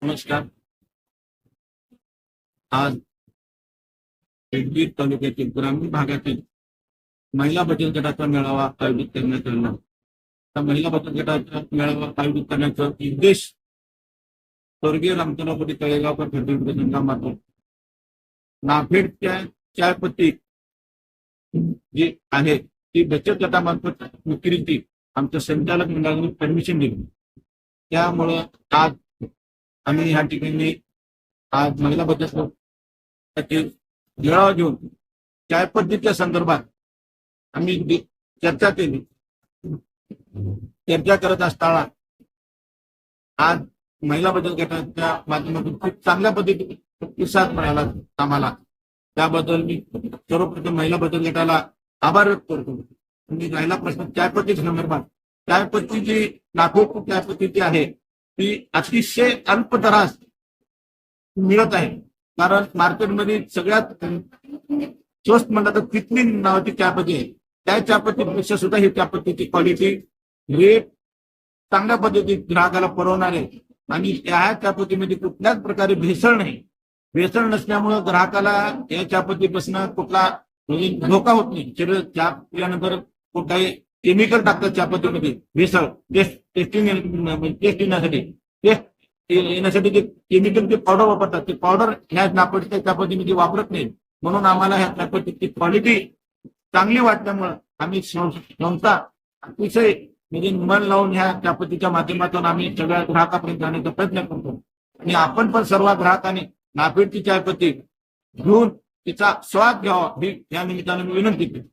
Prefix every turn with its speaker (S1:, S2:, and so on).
S1: नमस्कार. आज बीड तालुक्यातील ग्रामीण भागातील महिला बचत गटाचा मेळावा आयोजित करण्यात आला. त्या महिला बचत गटाचा मेळावा आयोजित करण्याचा उद्देश स्वर्गीय रामचंद्रपुरी तळेगावकर फेडरेशन संघामार्फत नाफेडच्या चायपत्ती जी आहे ती बचत गटामार्फत विक्रीची आमच्या संचालक मंडळाने परमिशन दिली. त्यामुळं आज आम्ही ह्या ठिकाणी आज महिला बचत गटातील मेळावा घेऊन चायपत्तीच्या संदर्भात आम्ही चर्चा केली. चर्चा करत असताना आज महिला बचत गटाच्या माध्यमातून खूप चांगल्या पद्धतीने प्रतिसाद मिळाला आम्हाला. त्याबद्दल मी सर्वप्रथम महिला बचत गटाला आभार व्यक्त करतो. मी राहिला प्रश्न चायपत्तीच्या संदर्भात, चायपत्तीची नाफेड चायपत्ती जी आहे ती अतिशय अल्प दरात मिळत आहे. कारण मार्केटमध्ये सगळ्यात स्वस्त म्हणलं तर तिथली नावाची चायपत्ती आहे. त्या चायपत्तीपेक्षा सुद्धा ही चायपत्तीची क्वालिटी रेट चांगल्या पद्धतीत ग्राहकाला परवणार आहे. आणि या चायपत्तीमध्ये कुठल्याच प्रकारे भेसळ नाही. भेसळ नसल्यामुळे ग्राहकाला या चायपत्तीपासून कुठला म्हणजे धोका होत नाही. शरीर चहा पिल्यानंतर कुठलाही केमिकल टाकतात चायपत्तीमध्ये भेसळ टेस्ट येण्यासाठी ते केमिकल ते पावडर वापरतात. ते पावडर ह्या नाफेडच्या चायपत्तीमध्ये वापरत नाही. म्हणून आम्हाला ह्या चायपत्तीची क्वालिटी चांगली वाटल्यामुळे आम्ही संस्था अतिशय म्हणजे मन लावून ह्या चायपत्तीच्या माध्यमातून आम्ही सगळ्या ग्राहकापर्यंत जाण्याचा प्रयत्न करतो. आणि आपण पण सर्व ग्राहकांनी नाफेडची चायपत्ती घेऊन तिचा स्वाद घ्यावा ही या निमित्ताने मी विनंती करतो.